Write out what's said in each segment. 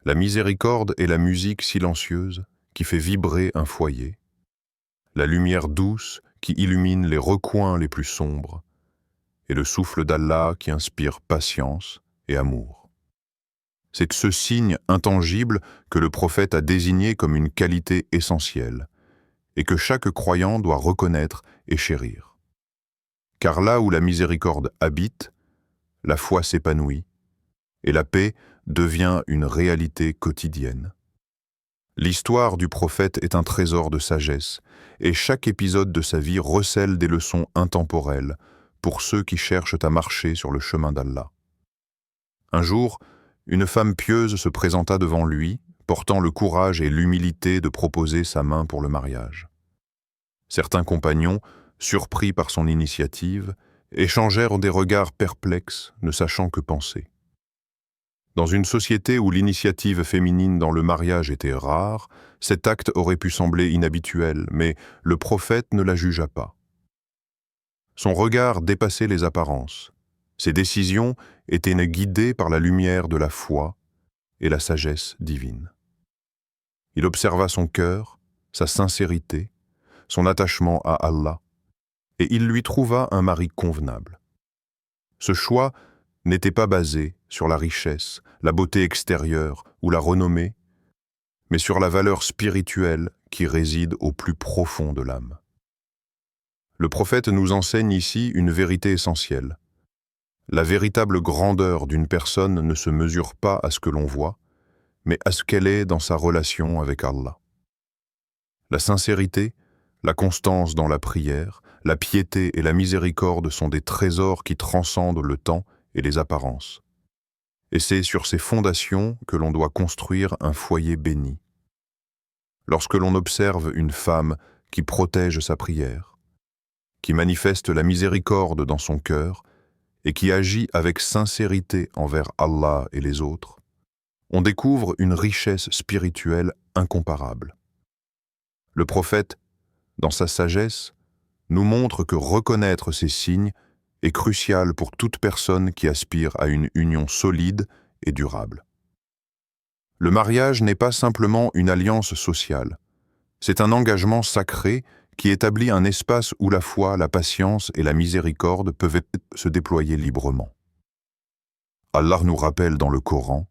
La miséricorde est la musique silencieuse qui fait vibrer un foyer, la lumière douce qui illumine les recoins les plus sombres, et le souffle d'Allah qui inspire patience et amour. C'est ce signe intangible que le prophète a désigné comme une qualité essentielle, et que chaque croyant doit reconnaître et chérir. Car là où la miséricorde habite, la foi s'épanouit, et la paix devient une réalité quotidienne. L'histoire du prophète est un trésor de sagesse, et chaque épisode de sa vie recèle des leçons intemporelles pour ceux qui cherchent à marcher sur le chemin d'Allah. Un jour, une femme pieuse se présenta devant lui, portant le courage et l'humilité de proposer sa main pour le mariage. Certains compagnons, surpris par son initiative, échangèrent des regards perplexes, ne sachant que penser. Dans une société où l'initiative féminine dans le mariage était rare, cet acte aurait pu sembler inhabituel, mais le prophète ne la jugea pas. Son regard dépassait les apparences. Ses décisions étaient guidées par la lumière de la foi et la sagesse divine. Il observa son cœur, sa sincérité, son attachement à Allah, et il lui trouva un mari convenable. Ce choix n'était pas basé sur la richesse, la beauté extérieure ou la renommée, mais sur la valeur spirituelle qui réside au plus profond de l'âme. Le prophète nous enseigne ici une vérité essentielle. La véritable grandeur d'une personne ne se mesure pas à ce que l'on voit, mais à ce qu'elle est dans sa relation avec Allah. La sincérité, la constance dans la prière, la piété et la miséricorde sont des trésors qui transcendent le temps et les apparences. Et c'est sur ces fondations que l'on doit construire un foyer béni. Lorsque l'on observe une femme qui protège sa prière, qui manifeste la miséricorde dans son cœur et qui agit avec sincérité envers Allah et les autres, on découvre une richesse spirituelle incomparable. Le prophète, dans sa sagesse, nous montre que reconnaître ces signes est crucial pour toute personne qui aspire à une union solide et durable. Le mariage n'est pas simplement une alliance sociale, c'est un engagement sacré qui établit un espace où la foi, la patience et la miséricorde peuvent se déployer librement. Allah nous rappelle dans le Coran,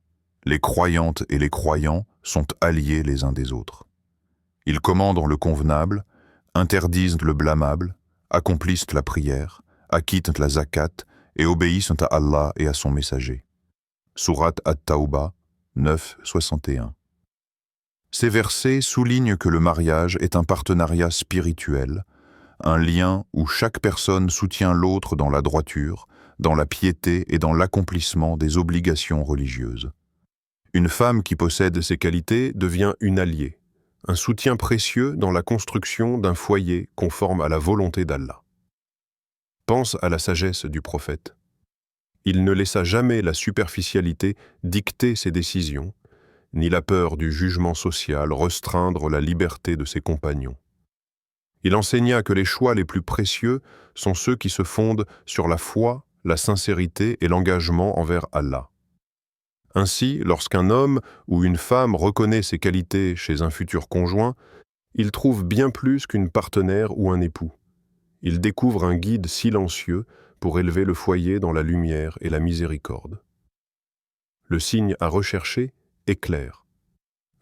les croyantes et les croyants sont alliés les uns des autres. Ils commandent le convenable, interdisent le blâmable, accomplissent la prière, acquittent la zakat et obéissent à Allah et à son messager. Sourate At-Tawbah 9:61. Ces versets soulignent que le mariage est un partenariat spirituel, un lien où chaque personne soutient l'autre dans la droiture, dans la piété et dans l'accomplissement des obligations religieuses. Une femme qui possède ces qualités devient une alliée, un soutien précieux dans la construction d'un foyer conforme à la volonté d'Allah. Pense à la sagesse du prophète. Il ne laissa jamais la superficialité dicter ses décisions, ni la peur du jugement social restreindre la liberté de ses compagnons. Il enseigna que les choix les plus précieux sont ceux qui se fondent sur la foi, la sincérité et l'engagement envers Allah. Ainsi, lorsqu'un homme ou une femme reconnaît ces qualités chez un futur conjoint, il trouve bien plus qu'une partenaire ou un époux. Il découvre un guide silencieux pour élever le foyer dans la lumière et la miséricorde. Le signe à rechercher est clair.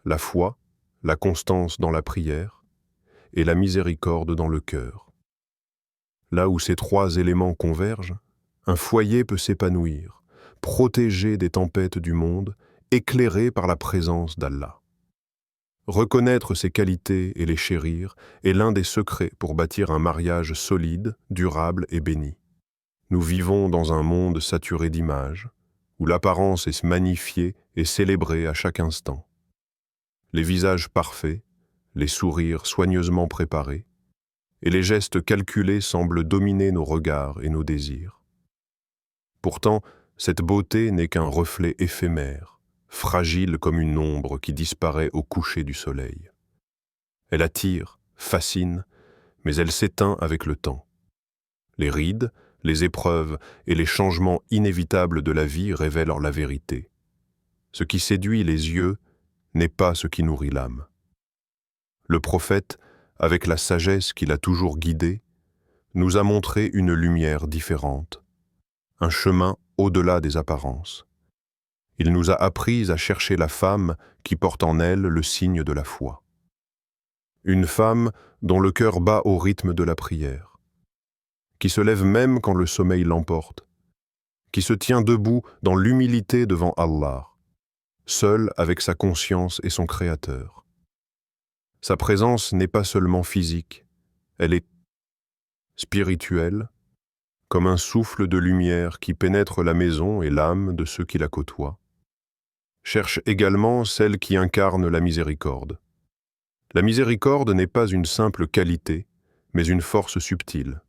La foi, la constance dans la prière et la miséricorde dans le cœur. Là où ces trois éléments convergent, un foyer peut s'épanouir, protégé des tempêtes du monde, éclairé par la présence d'Allah. Reconnaître ces qualités et les chérir est l'un des secrets pour bâtir un mariage solide, durable et béni. Nous vivons dans un monde saturé d'images, où l'apparence est magnifiée et célébrée à chaque instant. Les visages parfaits, les sourires soigneusement préparés, et les gestes calculés semblent dominer nos regards et nos désirs. Pourtant, cette beauté n'est qu'un reflet éphémère, fragile comme une ombre qui disparaît au coucher du soleil. Elle attire, fascine, mais elle s'éteint avec le temps. Les rides, les épreuves et les changements inévitables de la vie révèlent la vérité. Ce qui séduit les yeux n'est pas ce qui nourrit l'âme. Le prophète, avec la sagesse qui l'a toujours guidé, nous a montré une lumière différente, un chemin au-delà des apparences. Il nous a appris à chercher la femme qui porte en elle le signe de la foi. Une femme dont le cœur bat au rythme de la prière, qui se lève même quand le sommeil l'emporte, qui se tient debout dans l'humilité devant Allah, seule avec sa conscience et son Créateur. Sa présence n'est pas seulement physique, elle est spirituelle, comme un souffle de lumière qui pénètre la maison et l'âme de ceux qui la côtoient. Cherche également celle qui incarne la miséricorde. La miséricorde n'est pas une simple qualité, mais une force subtile,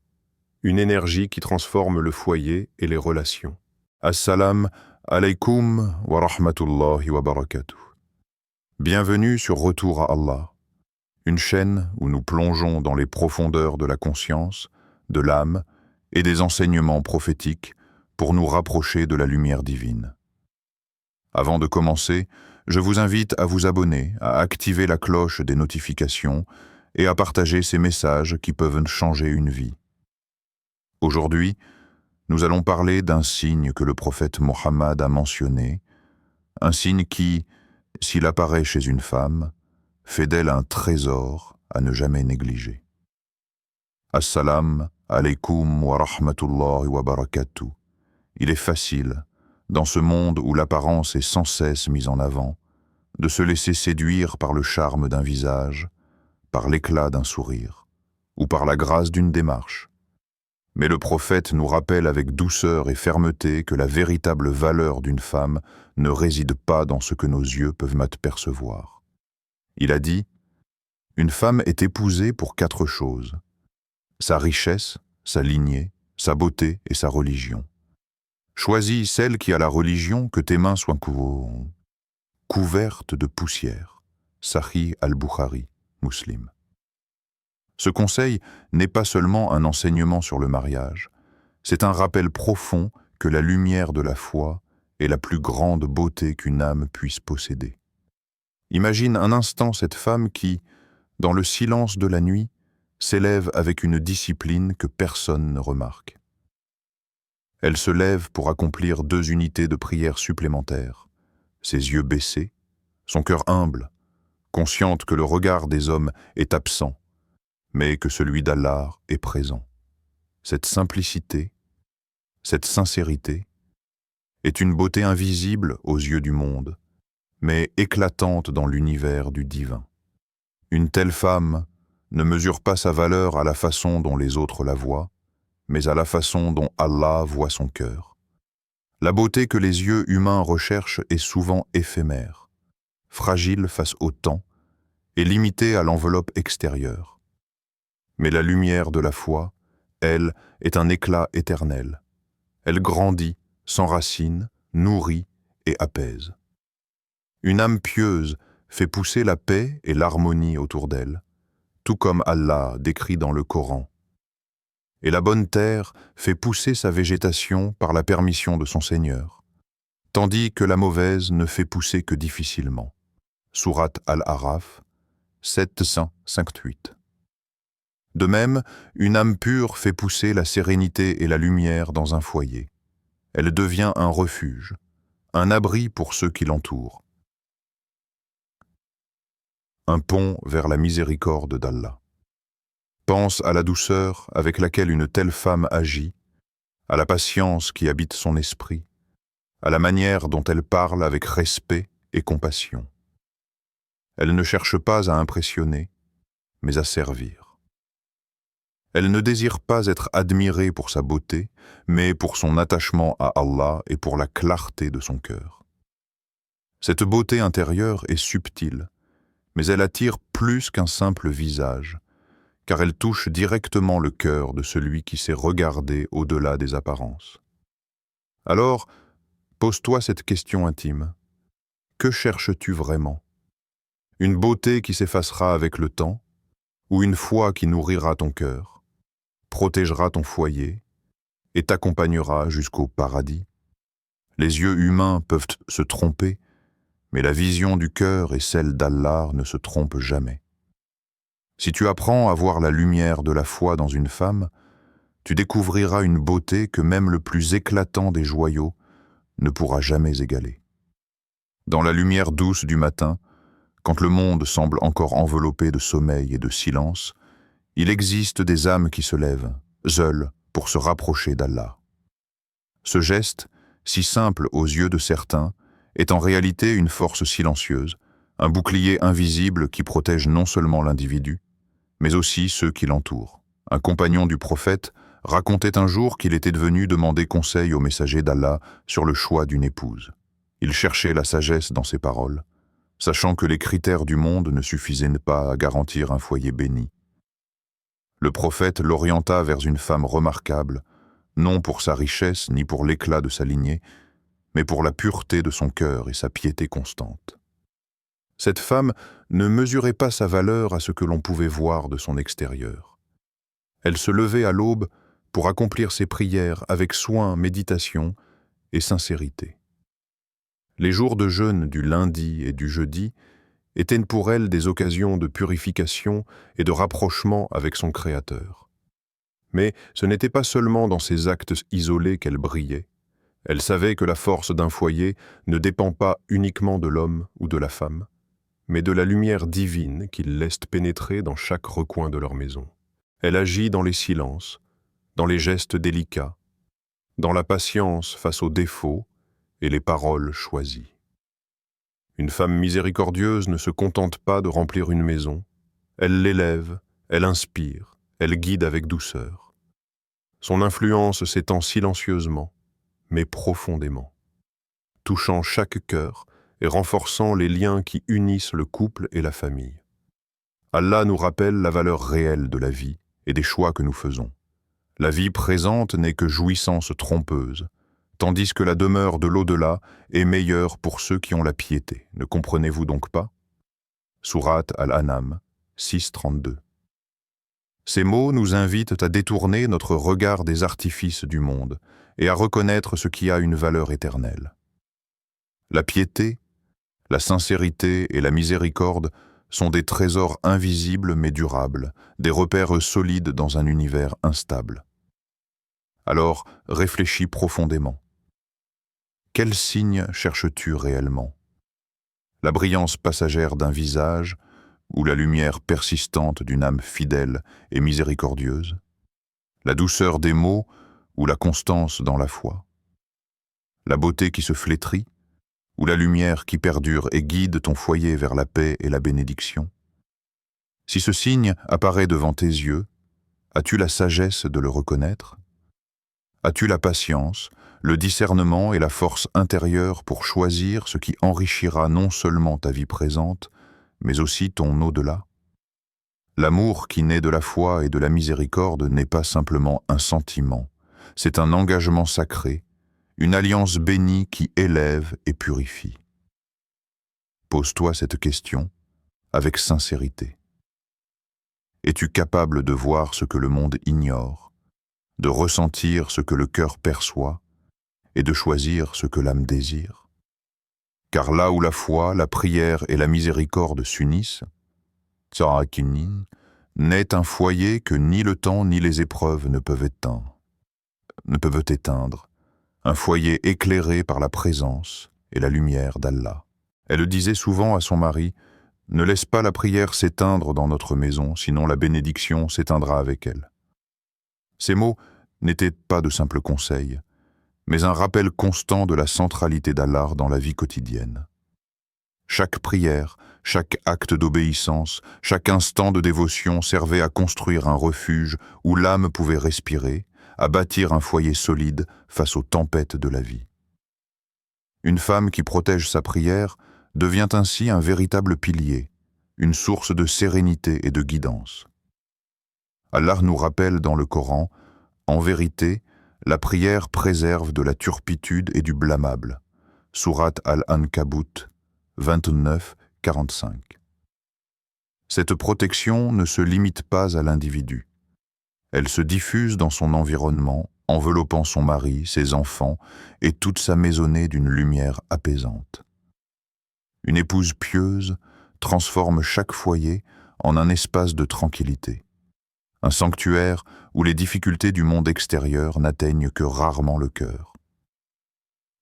une énergie qui transforme le foyer et les relations. Assalamu alaykum wa rahmatullahi wa barakatuh. Bienvenue sur Retour à Allah, une chaîne où nous plongeons dans les profondeurs de la conscience, de l'âme et des enseignements prophétiques pour nous rapprocher de la lumière divine. Avant de commencer, je vous invite à vous abonner, à activer la cloche des notifications et à partager ces messages qui peuvent changer une vie. Aujourd'hui, nous allons parler d'un signe que le prophète Mohammed a mentionné, un signe qui, s'il apparaît chez une femme, fait d'elle un trésor à ne jamais négliger. Assalamu alaykum wa rahmatullahi wa barakatuh. Il est facile, dans ce monde où l'apparence est sans cesse mise en avant, de se laisser séduire par le charme d'un visage, par l'éclat d'un sourire, ou par la grâce d'une démarche. Mais le prophète nous rappelle avec douceur et fermeté que la véritable valeur d'une femme ne réside pas dans ce que nos yeux peuvent apercevoir. Il a dit « Une femme est épousée pour 4 choses, sa richesse, sa lignée, sa beauté et sa religion. Choisis celle qui a la religion, que tes mains soient couvertes de poussière. » Sahih al-Bukhari, Muslim. Ce conseil n'est pas seulement un enseignement sur le mariage, c'est un rappel profond que la lumière de la foi est la plus grande beauté qu'une âme puisse posséder. Imagine un instant cette femme qui, dans le silence de la nuit, s'élève avec une discipline que personne ne remarque. Elle se lève pour accomplir 2 unités de prière supplémentaires, ses yeux baissés, son cœur humble, consciente que le regard des hommes est absent, mais que celui d'Allah est présent. Cette simplicité, cette sincérité, est une beauté invisible aux yeux du monde, mais éclatante dans l'univers du divin. Une telle femme ne mesure pas sa valeur à la façon dont les autres la voient, mais à la façon dont Allah voit son cœur. La beauté que les yeux humains recherchent est souvent éphémère, fragile face au temps et limitée à l'enveloppe extérieure. Mais la lumière de la foi, elle, est un éclat éternel. Elle grandit, s'enracine, nourrit et apaise. Une âme pieuse fait pousser la paix et l'harmonie autour d'elle, tout comme Allah décrit dans le Coran. Et la bonne terre fait pousser sa végétation par la permission de son Seigneur, tandis que la mauvaise ne fait pousser que difficilement. Sourate Al-Araf, 758. De même, une âme pure fait pousser la sérénité et la lumière dans un foyer. Elle devient un refuge, un abri pour ceux qui l'entourent. Un pont vers la miséricorde d'Allah. Pense à la douceur avec laquelle une telle femme agit, à la patience qui habite son esprit, à la manière dont elle parle avec respect et compassion. Elle ne cherche pas à impressionner, mais à servir. Elle ne désire pas être admirée pour sa beauté, mais pour son attachement à Allah et pour la clarté de son cœur. Cette beauté intérieure est subtile, mais elle attire plus qu'un simple visage, car elle touche directement le cœur de celui qui sait regarder au-delà des apparences. Alors, pose-toi cette question intime. Que cherches-tu vraiment? Une beauté qui s'effacera avec le temps, ou une foi qui nourrira ton cœur, protégera ton foyer et t'accompagnera jusqu'au paradis? Les yeux humains peuvent se tromper, mais la vision du cœur et celle d'Allah ne se trompent jamais. Si tu apprends à voir la lumière de la foi dans une femme, tu découvriras une beauté que même le plus éclatant des joyaux ne pourra jamais égaler. Dans la lumière douce du matin, quand le monde semble encore enveloppé de sommeil et de silence, il existe des âmes qui se lèvent, seules, pour se rapprocher d'Allah. Ce geste, si simple aux yeux de certains, est en réalité une force silencieuse, un bouclier invisible qui protège non seulement l'individu, mais aussi ceux qui l'entourent. Un compagnon du prophète racontait un jour qu'il était venu demander conseil au messager d'Allah sur le choix d'une épouse. Il cherchait la sagesse dans ses paroles, sachant que les critères du monde ne suffisaient pas à garantir un foyer béni. Le prophète l'orienta vers une femme remarquable, non pour sa richesse ni pour l'éclat de sa lignée, mais pour la pureté de son cœur et sa piété constante. Cette femme ne mesurait pas sa valeur à ce que l'on pouvait voir de son extérieur. Elle se levait à l'aube pour accomplir ses prières avec soin, méditation et sincérité. Les jours de jeûne du lundi et du jeudi étaient pour elle des occasions de purification et de rapprochement avec son Créateur. Mais ce n'était pas seulement dans ces actes isolés qu'elle brillait. Elle savait que la force d'un foyer ne dépend pas uniquement de l'homme ou de la femme, mais de la lumière divine qu'ils laissent pénétrer dans chaque recoin de leur maison. Elle agit dans les silences, dans les gestes délicats, dans la patience face aux défauts et les paroles choisies. Une femme miséricordieuse ne se contente pas de remplir une maison, elle l'élève, elle inspire, elle guide avec douceur. Son influence s'étend silencieusement, mais profondément, touchant chaque cœur et renforçant les liens qui unissent le couple et la famille. Allah nous rappelle la valeur réelle de la vie et des choix que nous faisons. La vie présente n'est que jouissance trompeuse, tandis que la demeure de l'au-delà est meilleure pour ceux qui ont la piété. Ne comprenez-vous donc pas? Sourate Al-An'am 6.32. Ces mots nous invitent à détourner notre regard des artifices du monde et à reconnaître ce qui a une valeur éternelle. La piété, la sincérité et la miséricorde sont des trésors invisibles mais durables, des repères solides dans un univers instable. Alors, réfléchis profondément. Quel signe cherches-tu réellement? La brillance passagère d'un visage ou la lumière persistante d'une âme fidèle et miséricordieuse? La douceur des mots ou la constance dans la foi? La beauté qui se flétrit ou la lumière qui perdure et guide ton foyer vers la paix et la bénédiction? Si ce signe apparaît devant tes yeux, as-tu la sagesse de le reconnaître? As-tu la patience, le discernement et la force intérieure pour choisir ce qui enrichira non seulement ta vie présente, mais aussi ton au-delà? L'amour qui naît de la foi et de la miséricorde n'est pas simplement un sentiment, c'est un engagement sacré, une alliance bénie qui élève et purifie. Pose-toi cette question avec sincérité. Es-tu capable de voir ce que le monde ignore, de ressentir ce que le cœur perçoit et de choisir ce que l'âme désire? Car là où la foi, la prière et la miséricorde s'unissent, Tsa'akinin, naît un foyer que ni le temps ni les épreuves ne peuvent éteindre, un foyer éclairé par la présence et la lumière d'Allah. Elle disait souvent à son mari: « Ne laisse pas la prière s'éteindre dans notre maison, sinon la bénédiction s'éteindra avec elle. » Ces mots n'étaient pas de simples conseils, mais un rappel constant de la centralité d'Allah dans la vie quotidienne. Chaque prière, chaque acte d'obéissance, chaque instant de dévotion servait à construire un refuge où l'âme pouvait respirer, à bâtir un foyer solide face aux tempêtes de la vie. Une femme qui protège sa prière devient ainsi un véritable pilier, une source de sérénité et de guidance. Allah nous rappelle dans le Coran: « En vérité, la prière préserve de la turpitude et du blâmable. » Sourate Al-Ankabut 29-45. Cette protection ne se limite pas à l'individu. Elle se diffuse dans son environnement, enveloppant son mari, ses enfants et toute sa maisonnée d'une lumière apaisante. Une épouse pieuse transforme chaque foyer en un espace de tranquillité, un sanctuaire où les difficultés du monde extérieur n'atteignent que rarement le cœur.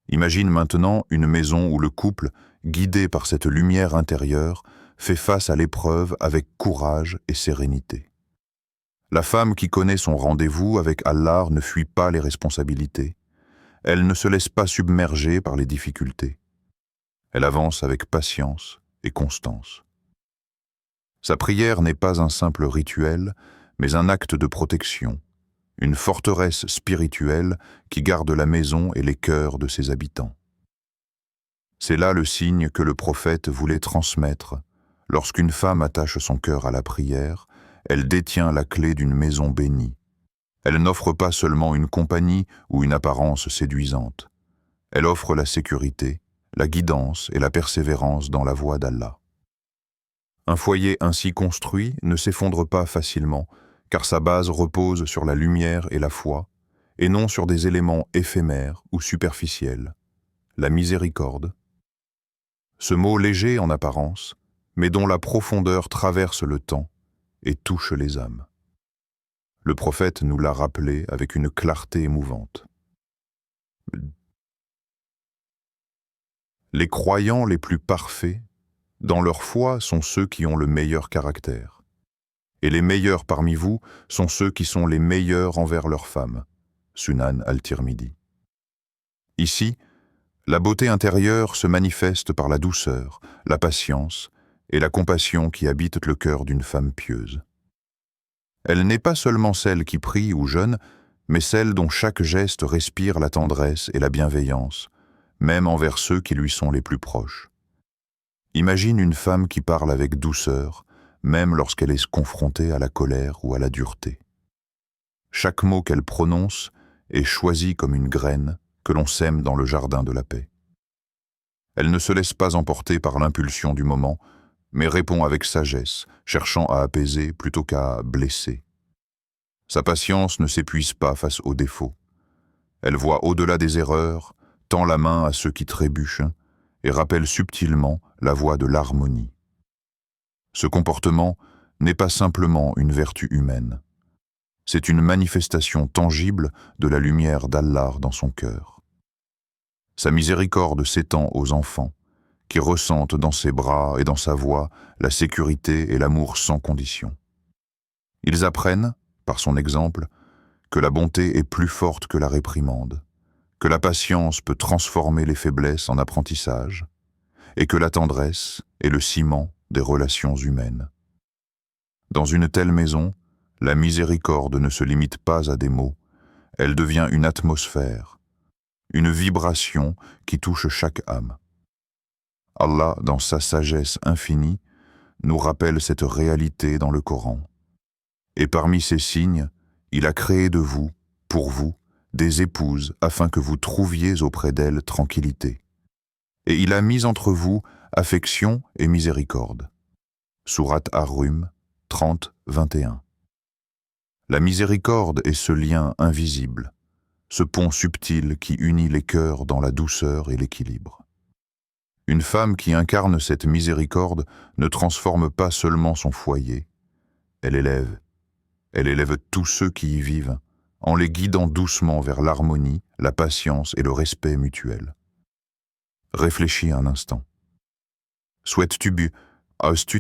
Imagine maintenant une maison où le couple, guidé par cette lumière intérieure, fait face à l'épreuve avec courage et sérénité. La femme qui connaît son rendez-vous avec Allah ne fuit pas les responsabilités. Elle ne se laisse pas submerger par les difficultés. Elle avance avec patience et constance. Sa prière n'est pas un simple rituel, mais un acte de protection, une forteresse spirituelle qui garde la maison et les cœurs de ses habitants. C'est là le signe que le prophète voulait transmettre. Lorsqu'une femme attache son cœur à la prière, elle détient la clé d'une maison bénie. Elle n'offre pas seulement une compagnie ou une apparence séduisante. Elle offre la sécurité, la guidance et la persévérance dans la voie d'Allah. Un foyer ainsi construit ne s'effondre pas facilement, car sa base repose sur la lumière et la foi, et non sur des éléments éphémères ou superficiels. La miséricorde. Ce mot léger en apparence, mais dont la profondeur traverse le temps et touche les âmes. Le prophète nous l'a rappelé avec une clarté émouvante. Les croyants les plus parfaits, dans leur foi, sont ceux qui ont le meilleur caractère. Et les meilleurs parmi vous sont ceux qui sont les meilleurs envers leurs femmes. Sunan al-Tirmidhi. Ici, la beauté intérieure se manifeste par la douceur, la patience et la compassion qui habitent le cœur d'une femme pieuse. Elle n'est pas seulement celle qui prie ou jeûne, mais celle dont chaque geste respire la tendresse et la bienveillance, même envers ceux qui lui sont les plus proches. Imagine une femme qui parle avec douceur, même lorsqu'elle est confrontée à la colère ou à la dureté. Chaque mot qu'elle prononce est choisi comme une graine que l'on sème dans le jardin de la paix. Elle ne se laisse pas emporter par l'impulsion du moment, mais répond avec sagesse, cherchant à apaiser plutôt qu'à blesser. Sa patience ne s'épuise pas face aux défauts. Elle voit au-delà des erreurs, tend la main à ceux qui trébuchent et rappelle subtilement la voie de l'harmonie. Ce comportement n'est pas simplement une vertu humaine. C'est une manifestation tangible de la lumière d'Allah dans son cœur. Sa miséricorde s'étend aux enfants, qui ressentent dans ses bras et dans sa voix la sécurité et l'amour sans condition. Ils apprennent, par son exemple, que la bonté est plus forte que la réprimande, que la patience peut transformer les faiblesses en apprentissage, et que la tendresse est le ciment des relations humaines. Dans une telle maison, la miséricorde ne se limite pas à des mots, elle devient une atmosphère, une vibration qui touche chaque âme. Allah, dans sa sagesse infinie, nous rappelle cette réalité dans le Coran. Et parmi ces signes, il a créé de vous, pour vous, des épouses afin que vous trouviez auprès d'elles tranquillité. Et il a mis entre vous affection et miséricorde. Sourate Ar-Rum 30-21. La miséricorde est ce lien invisible, ce pont subtil qui unit les cœurs dans la douceur et l'équilibre. Une femme qui incarne cette miséricorde ne transforme pas seulement son foyer, elle élève tous ceux qui y vivent, en les guidant doucement vers l'harmonie, la patience et le respect mutuel. Réfléchis un instant. Souhaites-tu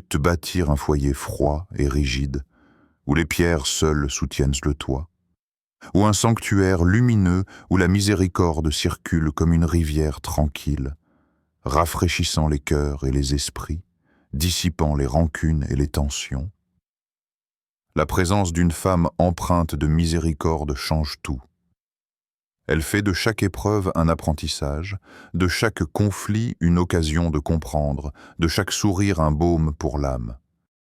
te bâtir un foyer froid et rigide, où les pierres seules soutiennent le toit, ou un sanctuaire lumineux où la miséricorde circule comme une rivière tranquille, rafraîchissant les cœurs et les esprits, dissipant les rancunes et les tensions? La présence d'une femme empreinte de miséricorde change tout. Elle fait de chaque épreuve un apprentissage, de chaque conflit une occasion de comprendre, de chaque sourire un baume pour l'âme.